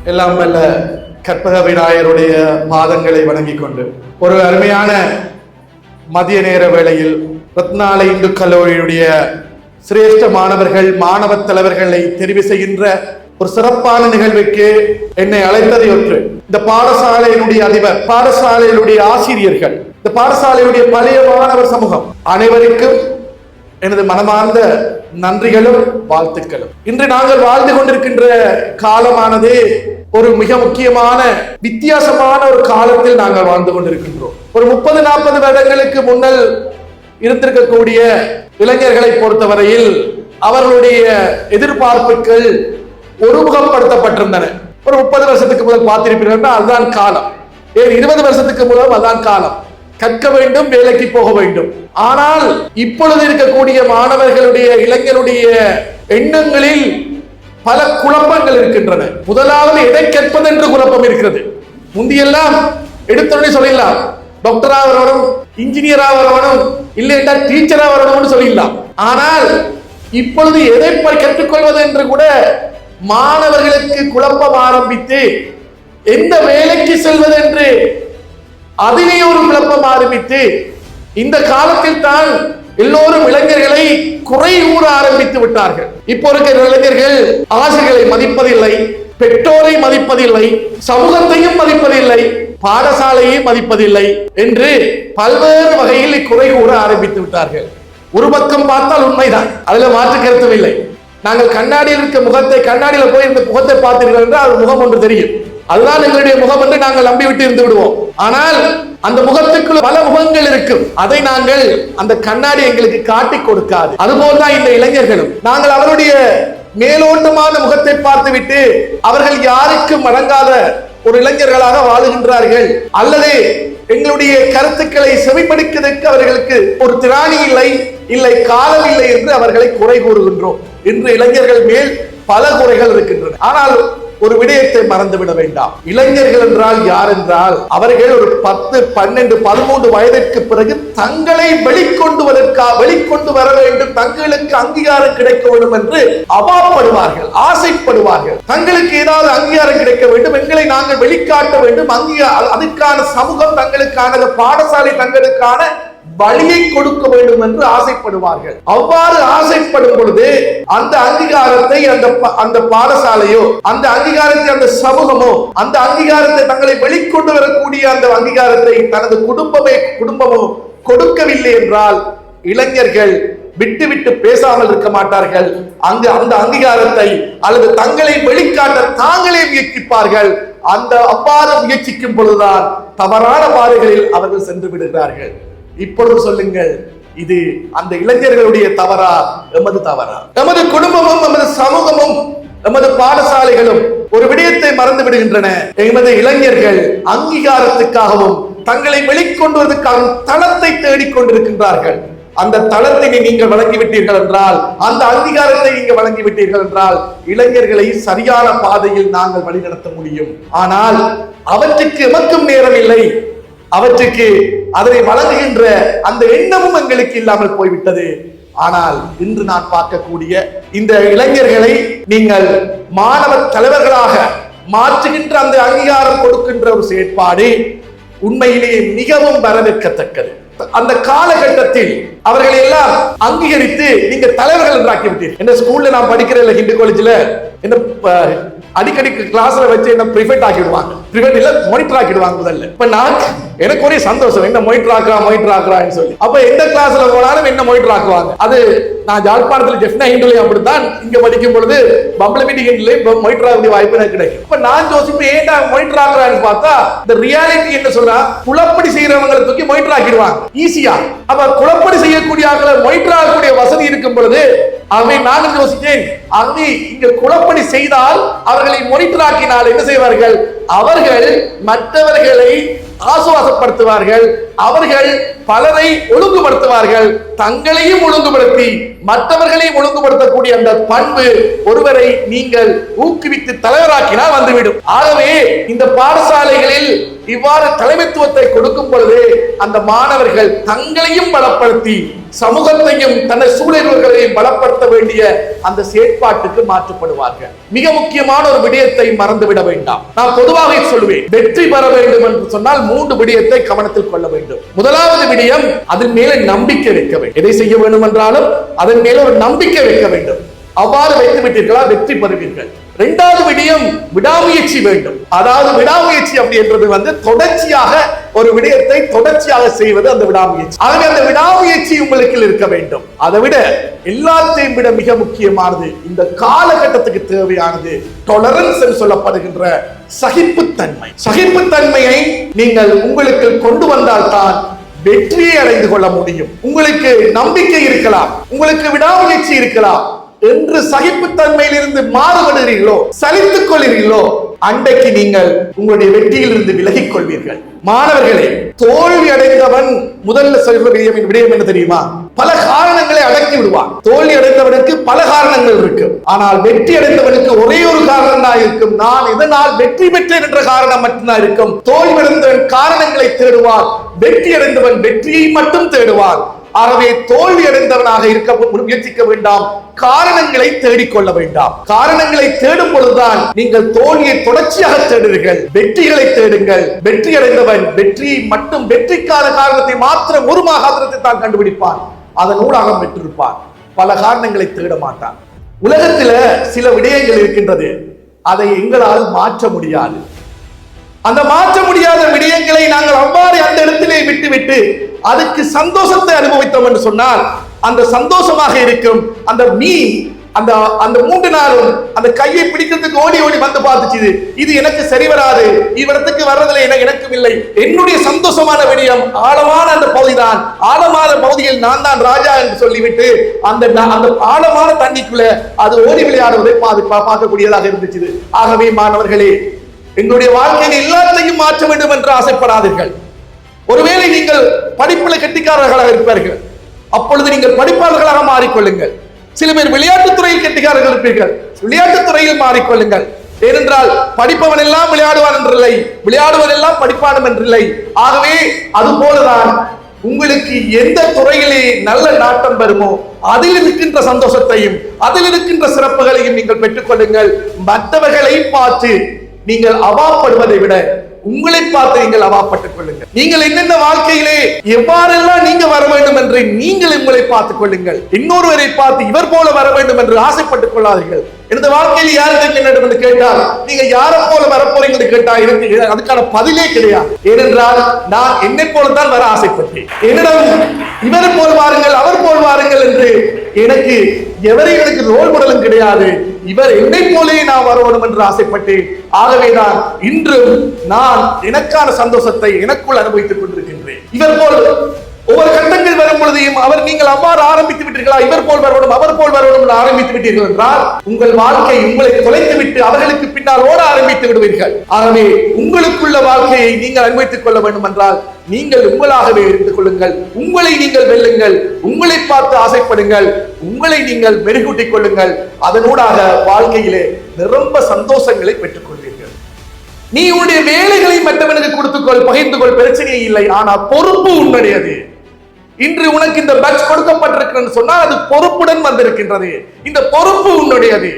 எல்லாம் வல்ல கற்பக விநாயகருடைய பாதங்களை வணங்கிக் கொண்டு ஒரு அருமையான மதிய நேர வேளையில் ரத்னாலய இந்து கல்லூரியுடைய சிரேஷ்ட மாணவர்கள் மாணவ தலைவர்களை தெரிவு செய்கின்ற ஒரு சிறப்பான நிகழ்வுக்கு என்னை அழைத்ததையொன்று இந்த பாடசாலையினுடைய அதிபர், பாடசாலையினுடைய ஆசிரியர்கள், இந்த பாடசாலையுடைய பழைய மாணவர் சமூகம் அனைவருக்கும் எனது மனமார்ந்த நன்றிகளும் வாழ்த்துக்களும். இன்று நாங்கள் வாழ்ந்து கொண்டிருக்கின்ற காலமானது ஒரு மிக முக்கியமான வித்தியாசமான ஒரு காலத்தில் நாங்கள் வாழ்ந்து கொண்டிருக்கின்றோம். ஒரு 30-40 வருடங்களுக்கு முன்னல் இருந்திருக்கக்கூடிய இளைஞர்களை பொறுத்தவரையில் அவர்களுடைய எதிர்பார்ப்புகள் ஒருமுகப்படுத்தப்பட்டிருந்தன. ஒரு 30 வருஷத்துக்கு முதல் பார்த்திருப்பீர்கள், அதுதான் காலம். 20 வருஷத்துக்கு முதல் அதுதான் காலம். கற்க வேண்டும், வேலைக்கு போக வேண்டும். ஆனால் இப்பொழுது இருக்கக்கூடிய மாணவர்களுடைய இளைஞருடைய எண்ணங்களில் பல குழப்பங்கள் இருக்கின்றன. முதலாவது எதை கற்பது என்று குழப்பம் இருக்கிறது. முந்தியெல்லாம் எடுத்தோடனே சொல்லிடலாம், டாக்டரா வரணும், இன்ஜினியரா வரணும், இல்லையா டீச்சரா வரணும்னு சொல்லிடலாம். ஆனால் இப்பொழுது எதை கற்றுக்கொள்வது என்று கூட மாணவர்களுக்கு குழப்பம் ஆரம்பித்து எந்த வேலைக்கு செல்வது என்று அதிலே ஒரு குழப்பம் ஆரம்பித்து இந்த காலத்தில் தான் எல்லோரும் இளைஞர்களை குறை கூற ஆரம்பித்து விட்டார்கள். இப்போ இருக்கிற இளைஞர்கள் ஆசிரியர்களை மதிப்பதில்லை, பெற்றோரை மதிப்பதில்லை, சமூகத்தையும் மதிப்பதில்லை, பாடசாலையை மதிப்பதில்லை என்று பல்வேறு வகையில் குறை கூற ஆரம்பித்து விட்டார்கள். ஒரு பக்கம் பார்த்தால் உண்மைதான், அதுல மாற்று கருத்தும் இல்லை. நாங்கள் கண்ணாடியில் இருக்க முகத்தை, கண்ணாடியில போய் இந்த முகத்தை பார்த்தீர்கள் என்றால் அது முகம் ஒன்று தெரியும், அதுதான் எங்களுடைய முகம் என்று நாங்கள் நம்பிவிட்டு இருந்து விடுவோம். ஆனால் அந்த முகத்துக்குள்ள பல முகங்கள் இருக்கும், அதை நாங்கள் அந்த கண்ணாடி எங்களுக்கு காட்டி கொடுக்காது. அதுபோல்தான் இந்த இளைஞர்களும். நாங்கள் அவருடைய மேலோட்டமான முகத்தை பார்த்துவிட்டு அவர்கள் யாருக்கும் அடங்காத ஒரு இளைஞர்களாக வாழுகின்றார்கள், அல்லது எங்களுடைய கருத்துக்களை செவிமடுக்கிறதுக்கு அவர்களுக்கு ஒரு திராணி இல்லை காலம் இல்லை என்று அவர்களை குறை கூறுகின்றோம். இன்று இளைஞர்கள் மேல் பல குறைகள் இருக்கின்றன. ஆனால் ஒரு விடயத்தை மறந்துவிட வேண்டாம். இளைஞர்கள் என்றால் யார் என்றால் அவர்கள் ஒரு 10, 12, 13 வயதிற்கு பிறகு தங்களை வெளிக்கொண்டு வர வேண்டும், தங்களுக்கு அங்கீகாரம் கிடைக்க வேண்டும் என்று அவாப்படுவார்கள், ஆசைப்படுவார்கள். தங்களுக்கு ஏதாவது அங்கீகாரம் கிடைக்க வேண்டும், எங்களை நாங்கள் வெளிக்காட்ட வேண்டும், அதுக்கான சமூகம் தங்களுக்கான பாடசாலை தங்களுக்கான வழியை கொடுக்க வேண்டும் என்று ஆசைப்படுவார்கள். அவ்வாறு ஆசைப்படும் பொழுது அந்த அங்கீகாரத்தை அந்த பாடசாலையோ, அந்த அங்கீகாரத்தை அந்த சமூகமோ, அந்த அங்கீகாரத்தை தங்களை வெளிக்கொண்டு வரக்கூடிய அந்த அங்கீகாரத்தை தனது குடும்பமோ கொடுக்கவில்லை என்றால் இளைஞர்கள் விட்டு பேசாமல் இருக்க மாட்டார்கள். அந்த அங்கீகாரத்தை அல்லது தங்களை வெளிக்காட்ட தாங்களே முயற்சிப்பார்கள். அவ்வாறு முயற்சிக்கும் பொழுதுதான் தவறான பாதைகளில் அவர்கள் சென்று விடுகிறார்கள். இப்பொழுது சொல்லுங்கள், இது அந்த இளைஞர்களுடைய தவறா, எமது தவறா? எமது குடும்பமும் எமது சமூகமும் எமது பாடசாலைகளும் ஒரு விடயத்தை மறந்து விடுகின்றன. எமது இளைஞர்கள் அங்கீகாரத்துக்காகவும் தங்களை வெளிக்கொண்டுவதற்காகவும் தளத்தை தேடிக்கொண்டிருக்கின்றார்கள். அந்த தளத்தை நீங்கள் வழங்கிவிட்டீர்கள் என்றால், அந்த அங்கீகாரத்தை நீங்கள் வழங்கிவிட்டீர்கள் என்றால் இளைஞர்களை சரியான பாதையில் நாங்கள் வழிநடத்த முடியும். ஆனால் அவற்றுக்கு எமக்கும் நேரம் இல்லை, அவற்றுக்கு அதனை வழங்குகின்ற அந்த எண்ணமும் எங்களுக்கு இல்லாமல் போய்விட்டது. ஆனால் இன்று நான் பார்க்கக்கூடிய இந்த இளைஞர்களை நீங்கள் மாணவ தலைவர்களாக மாற்றுகின்ற அந்த அங்கீகாரம் கொடுக்கின்ற ஒரு செயற்பாடு உண்மையிலேயே மிகவும் வரவேற்கத்தக்கது. அந்த காலகட்டத்தில் அவர்களை எல்லாம் அங்கீகரித்து நீங்க தலைவர்கள் என்று ஆக்கிவிட்டீர்கள். என்ன ஸ்கூல்ல நான் படிக்கிறேன், ஹிந்து காலேஜ்ல என்ன அடிக்கடி கிளாஸ்ல வச்சு என்ன பிரிஃபெக்ட் ஆக்கிடுவாங்க, பிரிஃபெக்ட் இல்ல மானிட்டர் ஆக்கிடுவாங்க. முதல்ல இப்ப நான் எனக்கு ஒரே சந்தோஷம், என்ன மானிட்டர் ஆக்குறான்னு சொல்லி. அப்ப எந்த கிளாஸ்ல போனாலும் என்ன மானிட்டர் ஆக்குவாங்க. அது நான் ஜாழ்ப்பாணத்துல ஜெஃப்னா ஹிந்துலயும் அப்படித்தான், இங்க படிக்கும் பொழுது பப்ளமிட்டி ஹிந்துலயும் மானிட்டர் ஆகக்கூடிய வாய்ப்பு எனக்கு கிடைக்கும். இப்ப நான் யோசிப்பேன், ஏன்டா மானிட்டர் ஆக்குறான்னு பார்த்தா இந்த ரியாலிட்டி என்ன சொல்றா, குழப்படி செய்யறவங்களை தூக்கி மானிட்டர் ஆக்கிடுவாங்க ஈஸியா. அப்ப குழப்படி செய்யக்கூடிய ஆக்களை மானிட்டர் ஆகக்கூடிய வசதி இருக்கும் பொழுது அவை நான் யோசித்தேன், அவை இங்க குழப்படி செய்தால் அவர்களை மானிட்டர் ஆக்கினால் என்ன செய்வார்கள், அவர்கள் மற்றவர்களை ஆசுவாசப்படுத்துவார்கள், அவர்கள் பலரை ஒழுங்குபடுத்துவார்கள், தங்களையும் ஒழுங்குபடுத்தி மற்றவர்களையும் ஒழுங்குபடுத்தக்கூடிய அந்த பண்பு ஒருவரை நீங்கள் ஊக்குவித்து தலைவராக்கினால் வந்துவிடும். ஆகவே இந்த பாடசாலைகளில் இவ்வாறு தலைமைத்துவத்தை கொடுக்கும் பொழுது அந்த மாணவர்கள் தங்களையும் பலப்படுத்தி சமூகத்தையும் தனது சூழல்களையும் பலப்படுத்த வேண்டிய அந்த செயற்பாட்டுக்கு மாற்றப்படுவார்கள். மிக முக்கியமான ஒரு விடயத்தை மறந்துவிட வேண்டாம். நான் பொதுவாக சொல்லுவேன், வெற்றி பெற வேண்டும் என்று சொன்னால் 3 விடயத்தை கவனத்தில் கொள்ள வேண்டும். முதலாவது விடயம், அதன் மேல நம்பிக்கை வைக்க வேண்டும். எதை செய்ய வேண்டும் என்றாலும் அதன் மேல ஒரு நம்பிக்கை வைக்க வேண்டும். அவ்வாறு வைத்து விட்டீர்களா வெற்றி பெறுவீர்கள். இரண்டாவது விடயம், விடாமுயற்சி வேண்டும். அதாவது விடாமுயற்சி அப்படின்றது தொடர்ச்சியாக ஒரு விடயத்தை தொடர்ச்சியாக செய்வது அந்த விடாமுயற்சி. ஆகவே அந்த விடாமுயற்சி உங்களுக்கு இருக்க வேண்டும். அதை விட எல்லாத்தையும் விட மிக முக்கியமானது, இந்த காலகட்டத்துக்கு தேவையானது டொலரன்ஸ் என்று சொல்லப்படுகின்ற சகிப்புத்தன்மை. சகிப்புத்தன்மையை நீங்கள் உங்களுக்கு கொண்டு வந்தால்தான் வெற்றியை அடைந்து கொள்ள முடியும். உங்களுக்கு நம்பிக்கை இருக்கலாம், உங்களுக்கு விடாமுயற்சி இருக்கலாம் என்று சகிப்புத்தன்மையிலிருந்து மாறுபடுகிறீர்களோ, சலித்துக் கொள்கிறீர்களோ, அன்றைக்கு நீங்கள் உங்களுடைய வெற்றியில் இருந்து விலகிக் கொள்வீர்கள். மாணவர்களே, தோல்வி அடைந்தவன் முதல்ல சொல்ற விடயம் என்ன தெரியுமா? பல காரணங்களை அடக்கி விடுவான். தோல்வி அடைந்தவனுக்கு பல காரணங்கள் இருக்கு. ஆனால் வெற்றி அடைந்தவனுக்கு ஒரே ஒரு காரணம் தான் இருக்கும். நான் இதனால் வெற்றி பெற்றேன் என்ற காரணம் மட்டும்தான் இருக்கும். தோல்வி அடைந்தவன் காரணங்களை தேடுவான், வெற்றி அடைந்தவன் வெற்றியை மட்டும் தேடுவான். ஆகவே தோல்வி அடைந்தவனாக இருக்க முயற்சிக்க வேண்டாம், காரணங்களை தேடிக்கொள்ள வேண்டாம். காரணங்களை தேடும் பொழுதுதான் நீங்கள் தோல்வியை தொடர்ச்சியாக தேடுவீர்கள். வெற்றிகளை தேடுங்கள். வெற்றி அடைந்தவன் வெற்றியை மட்டும், வெற்றிக்கான காரணத்தை மாத்திரம், ஒரு மாகாத்திரத்தை தான் கண்டுபிடிப்பான், அதன் ஊடாக பெற்றிருப்பான். பல காரணங்களை தேட மாட்டான். உலகத்தில் சில விடயங்கள் இருக்கின்றது, அதை எங்களால் மாற்ற முடியாது. அந்த மாற்ற முடியாத விடயங்களை நாங்கள் அவ்வாறு அந்த இடத்திலே விட்டுவிட்டு அதுக்கு சந்தோஷத்தை அனுபவித்தோம் என்று சொன்னால், அந்த சந்தோஷமாக இருக்கும் அந்த மீன் அந்த 3 நாளும் அந்த கையை பிடிக்கிறதுக்கு ஓடி ஓடி வந்து பார்த்துச்சு, இது எனக்கு சரி வராது, இவ்விடத்துக்கு வர்றதில்லை, எனக்கும் இல்லை. என்னுடைய சந்தோஷமான விடயம் ஆழமான அந்த பகுதிதான். ஆழமான பகுதியில் நான் தான் ராஜா என்று சொல்லிவிட்டு அந்த ஆழமான தண்ணிக்குள்ள அது ஓடி விளையாடுவதை பார்க்கக்கூடியதாக இருந்துச்சு. ஆகவே மாணவர்களே, எங்களுடைய வாழ்க்கையில் எல்லாத்தையும் மாற்ற வேண்டும் என்று ஆசைப்படாதீர்கள். ஒருவேளை நீங்கள் படிப்புல கெட்டிக்காரர்களாக இருப்பார்கள், அப்பொழுது நீங்கள் படிப்பாளர்களாக மாறிக்கொள்ளுங்கள். சில பேர் விளையாட்டுத்துறையில் கெட்டிக்காரர்கள் இருப்பீர்கள், விளையாட்டுத்துறையில் மாறிக்கொள்ளுங்கள். ஏனென்றால் படிப்பவன் எல்லாம் விளையாடுவான் என்றில்லை, விளையாடுவன் எல்லாம் படிப்பானும் என்றில்லை. ஆகவே அது போலதான் உங்களுக்கு எந்த துறையிலே நல்ல நாட்டம் வருமோ அதில் இருக்கின்ற சந்தோஷத்தையும் அதில் இருக்கின்ற சிறப்புகளையும் நீங்கள் பெற்றுக்கொள்ளுங்கள். மற்றவர்களை பார்த்து நீங்கள் அவாப்படுவதை விட உங்களை பார்த்து நீங்கள் அவாப்பட்டுக் கொள்ளுங்கள். நீங்கள் என்னென்ன வாழ்க்கையிலே எவ்வாறெல்லாம் நீங்க வர வேண்டும் என்று நீங்கள் உங்களை பார்த்துக் கொள்ளுங்கள். இன்னொருவரை பார்த்து இவர் போல வர வேண்டும் என்று ஆசைப்பட்டுக் கொள்ளாதீர்கள். எனது வாழ்க்கையில் யாருக்கு என்ன என்று கேட்டால், நீங்க யாரை போல வரப்போறீங்க என்று கேட்டால் எனக்கு அதுக்கான பதிலே கிடையாது. ஏனென்றால் நான் என்னை போலதான் வர ஆசைப்பட்டேன். என்னிடம் இவர் போல் வாருங்கள், அவர் போல் வாருங்கள் என்று எனக்கு எனக்கு ரோல் மாடலும் கிடையாது. இவர் என்னை போலே நான் வரணும் என்று ஆசைப்பட்டேன். ஆகவேதான் இன்றும் நான் எனக்கான சந்தோஷத்தை எனக்குள் அனுபவித்துக் கொண்டிருக்கின்றேன். இவர் போல் ஒவ்வொரு கட்டங்கள் வரும் பொழுதையும் அவர் நீங்கள் அவ்வாறு ஆரம்பித்து விட்டீர்களா, இவர் போல் வரணும் அவர் போல் வரணும் ஆரம்பித்து விட்டீர்கள் என்றால் உங்கள் வாழ்க்கை உங்களை தொலைத்து விட்டு அவர்களுக்கு பின்னால் ஓட ஆரம்பித்து விடுவீர்கள். ஆகவே உங்களுக்குள்ள வாழ்க்கையை நீங்கள் அனுபவித்துக் கொள்ள வேண்டும் என்றால் நீங்கள் உங்களாகவே இருந்து கொள்ளுங்கள். உங்களை நீங்கள் வெல்லுங்கள், உங்களை பார்த்து ஆசைப்படுங்கள், உங்களை நீங்கள் மெருகூட்டிக் கொள்ளுங்கள். அதனூடாக வாழ்க்கையிலே நிரம்ப சந்தோஷங்களை பெற்றுக் கொள்வீர்கள். நீ உன்னுடைய வேலைகளை மற்றவனுக்கு கொடுத்துக்கொள், பகிர்ந்து கொள், பிரச்சனையே இல்லை. ஆனா பொறுப்பு உன்னுடையது. இன்று உனக்கு இந்த பேட்ச் கொடுக்கப்பட்டிருக்கிறது சொன்னால் அது பொறுப்புடன் வந்திருக்கின்றது. இந்த பொறுப்பு உன்னுடையது.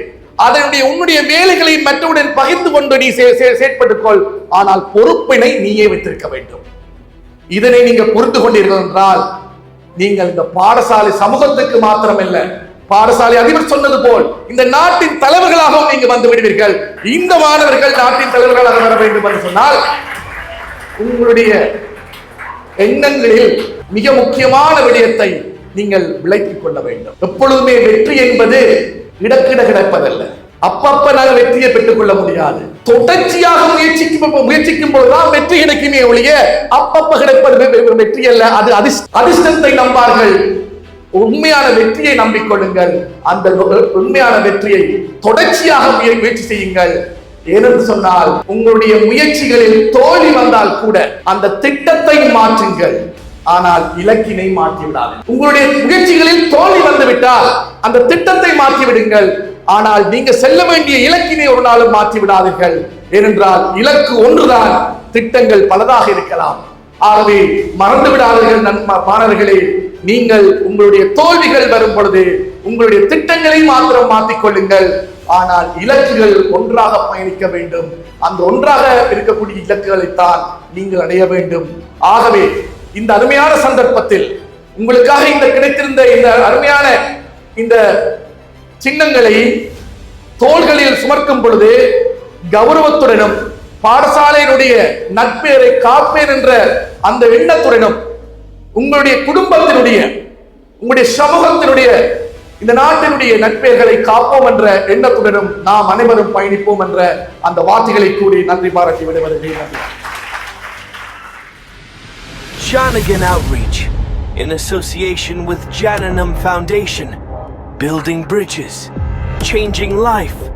உன்னுடைய வேலைகளை மற்றவுடன் பகிர்ந்து கொண்டு நீ செயற்பட்டுக்கொள். ஆனால் பொறுப்பினை நீயே வைத்திருக்க வேண்டும். இதனை நீங்க புரிந்து கொண்டீர்கள் என்றால் நீங்கள் இந்த பாடசாலை சமூகத்துக்கு மாத்திரமல்ல, பாடசாலை அதிபர் சொன்னது போல் இந்த நாட்டின் தலைவர்களாகவும் நீங்க வந்து விடுவீர்கள். இந்த மாணவர்கள் நாட்டின் தலைவர்களாக வர வேண்டும் என்று சொன்னால் உங்களுடைய எண்ணங்களில் மிக முக்கியமான விடயத்தை நீங்கள் விளக்கிக் கொள்ள வேண்டும். எப்பொழுதுமே வெற்றி என்பது இடக்கிட கிடைப்பதல்ல. அப்பப்ப நாங்கள் வெற்றியை பெற்றுக் கொள்ள முடியாது. தொடர்ச்சியாக முயற்சிக்கும் பொழுதுதான் வெற்றி கிடைக்குமே ஒழிய அப்பப்ப கிடைப்பது வெற்றி அல்ல. அது அதிர்ஷ்டத்தை நம்பார்கள். உண்மையான வெற்றியை நம்பிக்கொள்ளுங்கள். அந்த உண்மையான வெற்றியை தொடர்ச்சியாக முயற்சி செய்யுங்கள். ஏனென்று சொன்னால் உங்களுடைய முயற்சிகளில் தோல்வி வந்தால் கூட அந்த திட்டத்தை மாற்றுங்கள், ஆனால் இலக்கினை மாற்றிவிடாது. உங்களுடைய முயற்சிகளில் தோல்வி வந்துவிட்டால் அந்த திட்டத்தை மாற்றிவிடுங்கள், ஆனால் நீங்க செல்ல வேண்டிய இலக்கினை ஒரு நாளும் மாற்றி விடாதீர்கள். ஏனென்றால் இலக்கு ஒன்றுதான், திட்டங்கள் பலதாக இருக்கலாம். ஆகவே மறந்து விடாதீர்கள் மாணவர்களே. நீங்கள் உங்களுடைய தோல்விகள் வரும் பொழுது உங்களுடைய திட்டங்களை மாத்திரம் மாற்றிக் கொள்ளுங்கள். ஆனால் இலக்குகள் ஒன்றாக பயணிக்க வேண்டும். அந்த ஒன்றாக இருக்கக்கூடிய இலக்குகளைத்தான் நீங்கள் அடைய வேண்டும். ஆகவே இந்த அருமையான சந்தர்ப்பத்தில் உங்களுக்காக இந்த கிடைத்திருந்த இந்த அருமையான இந்த சின்னங்களை தோள்களில் சுமக்கும் பொழுது கௌரவத்துடனும் பாடசாலையினுடைய நட்பெயரை காப்பேன் என்ற அந்த எண்ணத்துடனும் உங்களுடைய குடும்பத்தினுடைய உங்களுடைய சமூகத்தினுடைய இந்த நாட்டினுடைய நட்பெயர்களை காப்போம் என்ற எண்ணத்துடனும் நாம் அனைவரும் பயணிப்போம் என்ற அந்த வார்த்தைகளை கூறி நன்றி பாராட்டி விடுவதற்கு Janagan Outreach, in association with Jananam Foundation, building bridges, changing life.